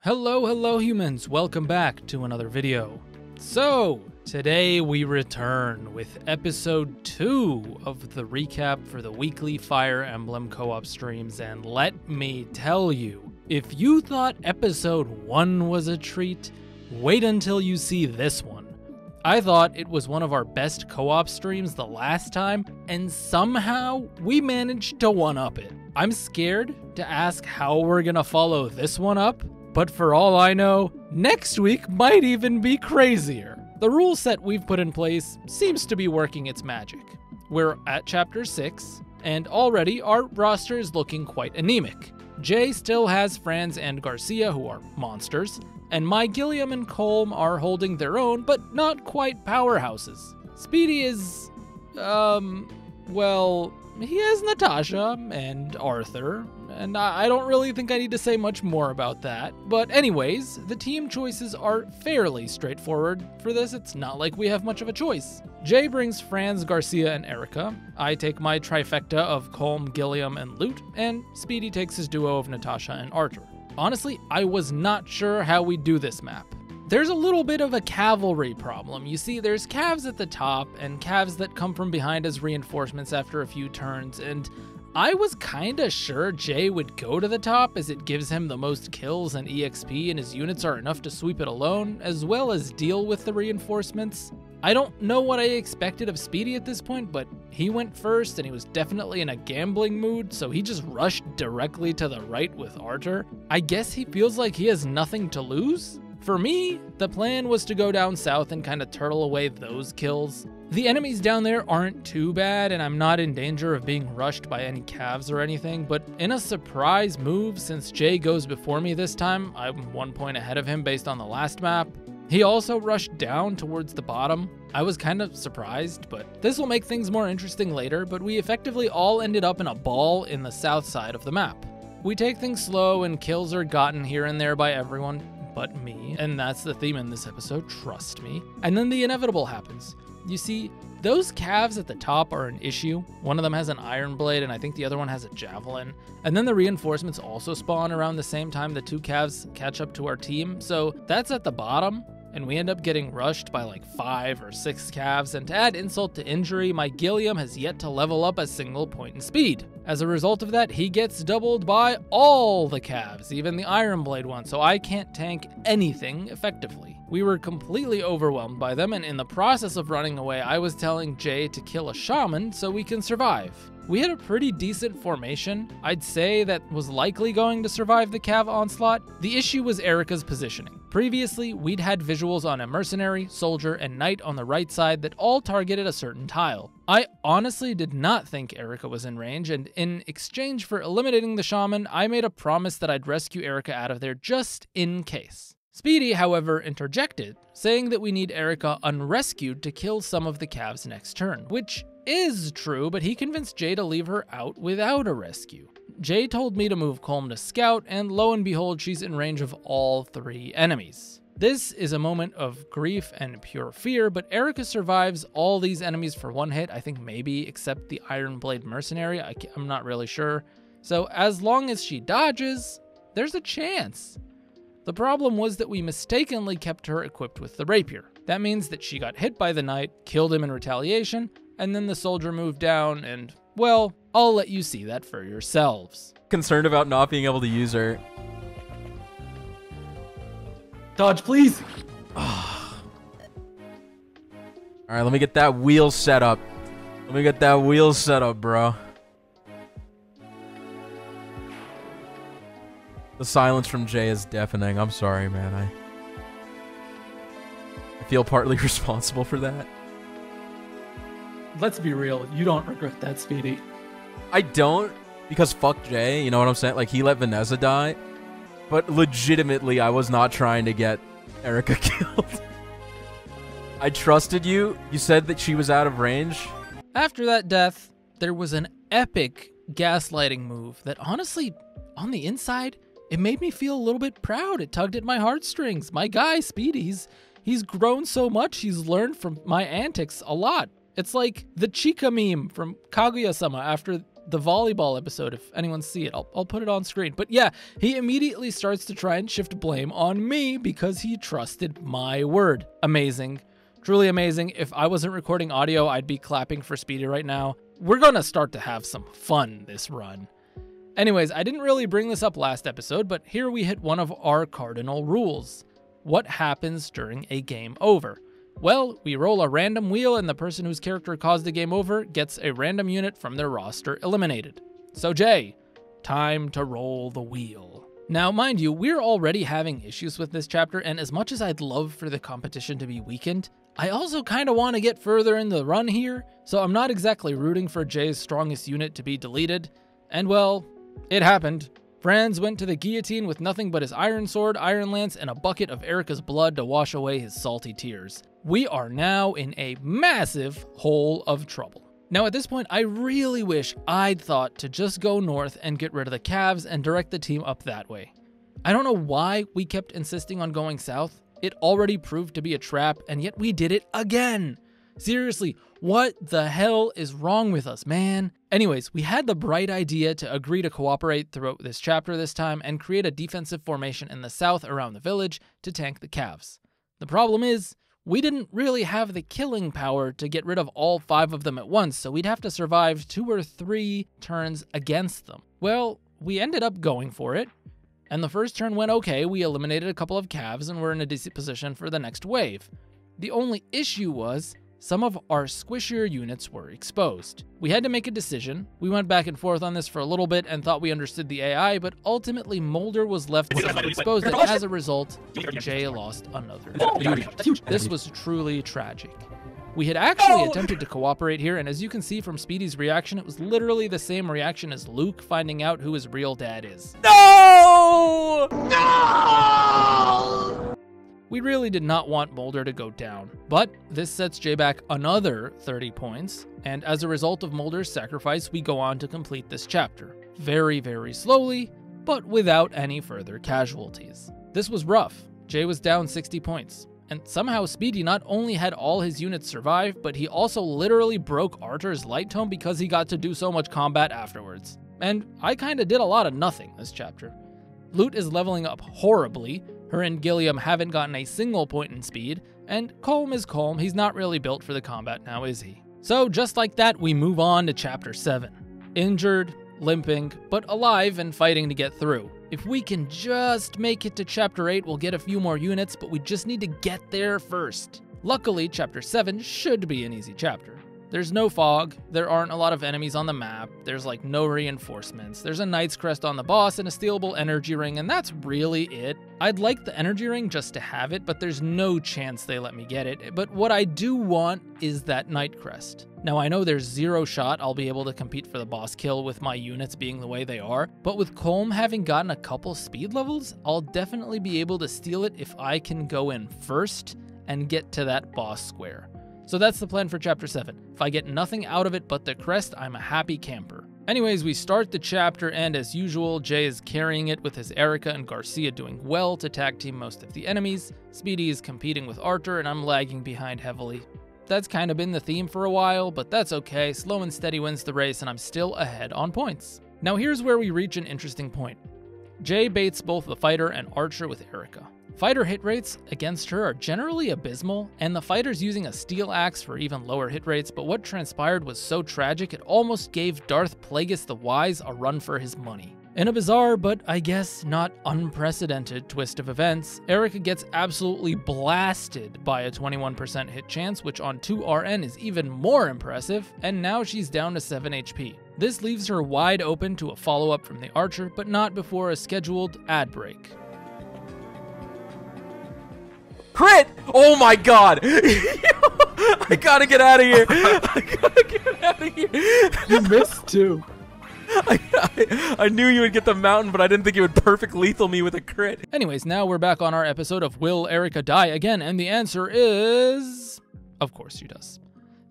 Hello humans, welcome back to another video. So, today we return with episode 2 of the recap for the weekly Fire Emblem co-op streams, and let me tell you, if you thought episode 1 was a treat, wait until you see this one. I thought it was one of our best co-op streams the last time, and somehow we managed to one-up it. I'm scared to ask how we're gonna follow this one up, but for all I know, next week might even be crazier. The rule set we've put in place seems to be working its magic. We're at chapter 6, and already our roster is looking quite anemic. Jay still has Franz and Garcia, who are monsters, and my Gilliam and Colm are holding their own, but not quite powerhouses. Speedy is, well, he has Natasha and Arthur, and I don't really think I need to say much more about that. But anyways, the team choices are fairly straightforward. For this, it's not like we have much of a choice. Jay brings Franz, Garcia, and Erica. I take my trifecta of Colm, Gilliam, and Lute, and Speedy takes his duo of Natasha and Arthur. Honestly, I was not sure how we'd do this map. There's a little bit of a cavalry problem. You see, there's calves at the top and calves that come from behind as reinforcements after a few turns, and I was kinda sure Jay would go to the top as it gives him the most kills and EXP, and his units are enough to sweep it alone, as well as deal with the reinforcements. I don't know what I expected of Speedy at this point, but he went first and he was definitely in a gambling mood, so he just rushed directly to the right with Arthur. I guess he feels like he has nothing to lose? For me, the plan was to go down south and kind of turtle away those kills. The enemies down there aren't too bad, and I'm not in danger of being rushed by any calves or anything, but in a surprise move, since Jay goes before me this time, I'm 1 point ahead of him based on the last map. He also rushed down towards the bottom. I was kind of surprised, but this will make things more interesting later, but we effectively all ended up in a ball in the south side of the map. We take things slow and kills are gotten here and there by everyone but me, and that's the theme in this episode, trust me. And then the inevitable happens. You see, those calves at the top are an issue. One of them has an iron blade, and I think the other one has a javelin. And then the reinforcements also spawn around the same time the two calves catch up to our team, so that's at the bottom. And we end up getting rushed by like 5 or 6 calves, and to add insult to injury, my Gilliam has yet to level up a single point in speed. As a result of that, he gets doubled by all the calves, even the Iron Blade one, so I can't tank anything effectively. We were completely overwhelmed by them, and in the process of running away, I was telling Jay to kill a shaman so we can survive. We had a pretty decent formation. I'd say that was likely going to survive the cav onslaught. The issue was Erica's positioning. Previously, we'd had visuals on a mercenary, soldier, and knight on the right side that all targeted a certain tile. I honestly did not think Erica was in range, and in exchange for eliminating the shaman, I made a promise that I'd rescue Erica out of there just in case. Speedy, however, interjected, saying that we need Erica unrescued to kill some of the calves next turn, which is true, but he convinced Jay to leave her out without a rescue. Jay told me to move Colm to scout, and lo and behold, she's in range of all 3 enemies. This is a moment of grief and pure fear, but Erica survives all these enemies for 1 hit, I think maybe except the Iron Blade Mercenary, I'm not really sure. So as long as she dodges, there's a chance. The problem was that we mistakenly kept her equipped with the rapier. That means that she got hit by the knight, killed him in retaliation, and then the soldier moved down and, well, I'll let you see that for yourselves. Concerned about not being able to use her. Dodge, please! Alright, let me get that wheel set up. Bro. The silence from Jay is deafening. I'm sorry, man. I feel partly responsible for that. Let's be real, you don't regret that, Speedy. I don't, because fuck Jay, you know what I'm saying? Like, he let Vanessa die, but legitimately, I was not trying to get Erica killed. I trusted you. You said that she was out of range. After that death, there was an epic gaslighting move that honestly, on the inside, it made me feel a little bit proud. It tugged at my heartstrings. My guy, Speedy, he's grown so much, he's learned from my antics a lot. It's like the Chica meme from Kaguya-sama after the volleyball episode, if anyone see it. I'll put it on screen. But yeah, he immediately starts to try and shift blame on me because he trusted my word. Amazing. Truly amazing. If I wasn't recording audio, I'd be clapping for Speedy right now. We're gonna start to have some fun this run. Anyways, I didn't really bring this up last episode, but here we hit one of our cardinal rules. What happens during a game over? Well, we roll a random wheel and the person whose character caused the game over gets a random unit from their roster eliminated. So Jay, time to roll the wheel. Now, mind you, we're already having issues with this chapter, and as much as I'd love for the competition to be weakened, I also kind of want to get further in the run here, so I'm not exactly rooting for Jay's strongest unit to be deleted. And well, it happened. Franz went to the guillotine with nothing but his iron sword, iron lance, and a bucket of Erica's blood to wash away his salty tears. We are now in a massive hole of trouble. Now at this point, I really wish I'd thought to just go north and get rid of the calves and direct the team up that way. I don't know why we kept insisting on going south. It already proved to be a trap, and yet we did it again. Seriously, what the hell is wrong with us, man? Anyways, we had the bright idea to agree to cooperate throughout this chapter this time and create a defensive formation in the south around the village to tank the calves. The problem is, we didn't really have the killing power to get rid of all 5 of them at once, so we'd have to survive 2 or 3 turns against them. Well, we ended up going for it, and the first turn went okay. We eliminated a couple of calves and were in a decent position for the next wave. The only issue was, some of our squishier units were exposed. We had to make a decision. We went back and forth on this for a little bit and thought we understood the AI, but ultimately Molder was left exposed, and as a result, Jay lost another unit. This was truly tragic. We had actually attempted to cooperate here, and as you can see from Speedy's reaction, it was literally the same reaction as Luke finding out who his real dad is. No! No! We really did not want Molder to go down, but this sets Jay back another 30 points, and as a result of Molder's sacrifice, we go on to complete this chapter. Very, very slowly, but without any further casualties. This was rough. Jay was down 60 points, and somehow Speedy not only had all his units survive, but he also literally broke Arthur's light tome because he got to do so much combat afterwards. And I kinda did a lot of nothing this chapter. Loot is leveling up horribly. Her and Gilliam haven't gotten a single point in speed, and Colm is Colm. He's not really built for the combat now, is he? So just like that, we move on to chapter 7. Injured, limping, but alive and fighting to get through. If we can just make it to chapter 8, we'll get a few more units, but we just need to get there first. Luckily, chapter 7 should be an easy chapter. There's no fog, there aren't a lot of enemies on the map, there's like no reinforcements, there's a Knight's Crest on the boss and a stealable energy ring, and that's really it. I'd like the energy ring just to have it, but there's no chance they let me get it. But what I do want is that Knight Crest. Now I know there's 0 shot I'll be able to compete for the boss kill with my units being the way they are, but with Colm having gotten a couple speed levels, I'll definitely be able to steal it if I can go in first and get to that boss square. So that's the plan for chapter 7. If I get nothing out of it but the crest, I'm a happy camper. Anyways, we start the chapter, and as usual, Jay is carrying it with his Erica and Garcia doing well to tag team most of the enemies. Speedy is competing with Arthur, and I'm lagging behind heavily. That's kind of been the theme for a while, but that's okay. Slow and steady wins the race, and I'm still ahead on points. Now here's where we reach an interesting point. Jay baits both the fighter and archer with Erica. Fighter hit rates against her are generally abysmal, and the fighter's using a steel axe for even lower hit rates, but what transpired was so tragic it almost gave Darth Plagueis the Wise a run for his money. In a bizarre, but I guess not unprecedented twist of events, Erica gets absolutely blasted by a 21% hit chance, which on 2RN is even more impressive, and now she's down to 7 HP. This leaves her wide open to a follow-up from the archer, but not before a scheduled ad break. Crit! Oh my god! I gotta get out of here! I gotta get out of here! You missed too. I knew you would get the mountain, but I didn't think you would perfect lethal me with a crit. Anyways, now we're back on our episode of Will Erica Die Again? And the answer is... of course she does.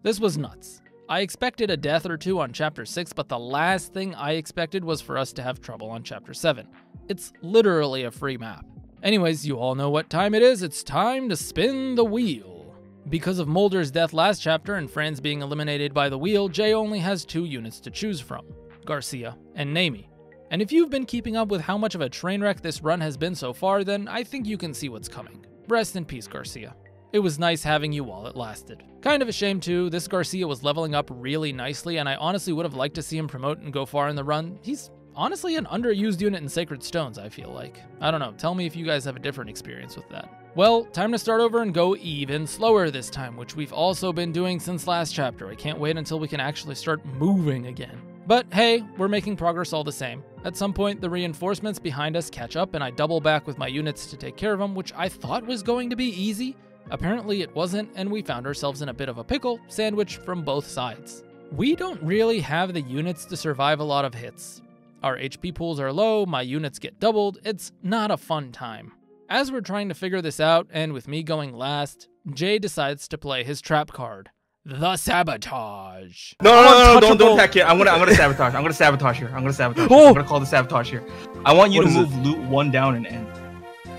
This was nuts. I expected a death or two on chapter 6, but the last thing I expected was for us to have trouble on chapter 7. It's literally a free map. Anyways, you all know what time it is. It's time to spin the wheel. Because of Molder's death last chapter and Franz being eliminated by the wheel, Jay only has 2 units to choose from. Garcia, and Nami. And if you've been keeping up with how much of a train wreck this run has been so far, then I think you can see what's coming. Rest in peace, Garcia. It was nice having you while it lasted. Kind of a shame too, this Garcia was leveling up really nicely, and I honestly would have liked to see him promote and go far in the run. He's honestly an underused unit in Sacred Stones, I feel like. I don't know, tell me if you guys have a different experience with that. Well, time to start over and go even slower this time, which we've also been doing since last chapter. I can't wait until we can actually start moving again. But hey, we're making progress all the same. At some point, the reinforcements behind us catch up and I double back with my units to take care of them, which I thought was going to be easy. Apparently it wasn't, and we found ourselves in a bit of a pickle, sandwiched from both sides. We don't really have the units to survive a lot of hits. Our HP pools are low, my units get doubled, it's not a fun time. As we're trying to figure this out, and with me going last, Jay decides to play his trap card, the Sabotage. No, don't attack it. I'm gonna sabotage. I'm gonna sabotage here. I'm gonna call the sabotage here. I want you to move loot 1 down and end.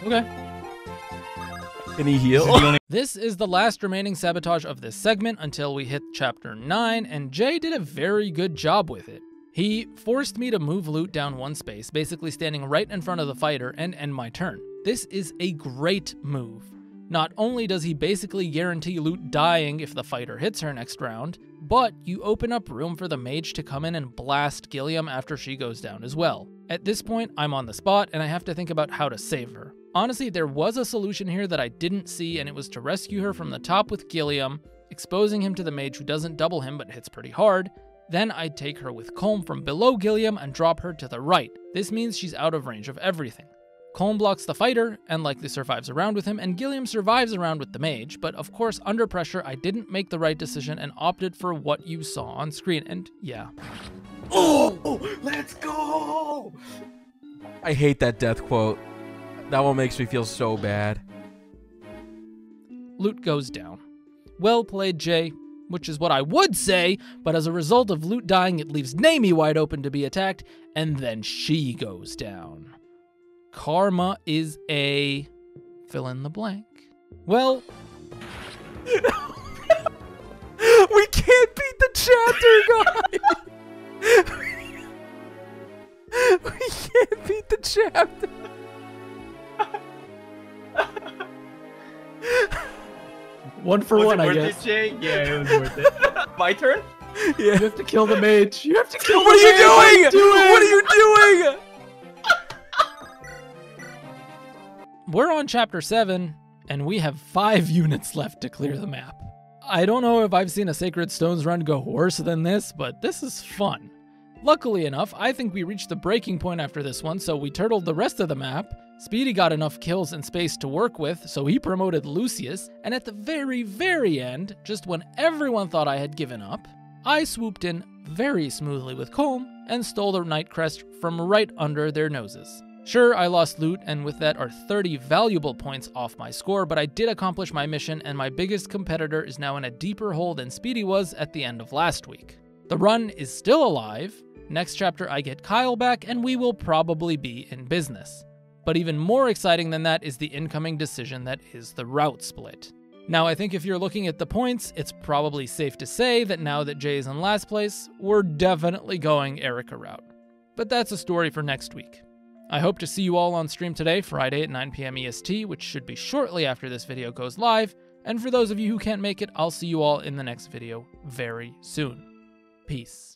Okay. Can he heal? This is the last remaining sabotage of this segment until we hit chapter 9, and Jay did a very good job with it. He forced me to move loot down 1 space, basically standing right in front of the fighter, and end my turn. This is a great move. Not only does he basically guarantee loot dying if the fighter hits her next round, but you open up room for the mage to come in and blast Gilliam after she goes down as well. At this point, I'm on the spot and I have to think about how to save her. Honestly, there was a solution here that I didn't see, and it was to rescue her from the top with Gilliam, exposing him to the mage who doesn't double him but hits pretty hard. Then I'd take her with Colm from below Gilliam and drop her to the right. This means she's out of range of everything. Colm blocks the fighter and likely survives around with him, and Gilliam survives around with the mage, but of course under pressure I didn't make the right decision and opted for what you saw on screen, and yeah. Oh, let's go! I hate that death quote. That one makes me feel so bad. Loot goes down. Well played, Jay, which is what I would say, but as a result of loot dying, it leaves Nami wide open to be attacked, and then she goes down. Karma is a... fill in the blank. Well... We can't beat the chapter, guys! We can't beat the chapter. One for one, I guess. Was it worth it, Jay? Yeah, it was worth it. My turn? Yeah. You have to kill the mage. You have to kill the mage. What are you doing? What are you doing? We're on chapter 7, and we have 5 units left to clear the map. I don't know if I've seen a Sacred Stones run go worse than this, but this is fun. Luckily enough, I think we reached the breaking point after this one, so we turtled the rest of the map. Speedy got enough kills and space to work with, so he promoted Lucius, and at the very, very end, just when everyone thought I had given up, I swooped in very smoothly with Colm and stole the Night Crest from right under their noses. Sure, I lost loot, and with that are 30 valuable points off my score, but I did accomplish my mission, and my biggest competitor is now in a deeper hole than Speedy was at the end of last week. The run is still alive. Next chapter I get Kyle back, and we will probably be in business. But even more exciting than that is the incoming decision that is the route split. Now, I think if you're looking at the points, it's probably safe to say that now that Jay is in last place, we're definitely going Erica route. But that's a story for next week. I hope to see you all on stream today, Friday at 9 p.m. EST, which should be shortly after this video goes live. And for those of you who can't make it, I'll see you all in the next video very soon. Peace.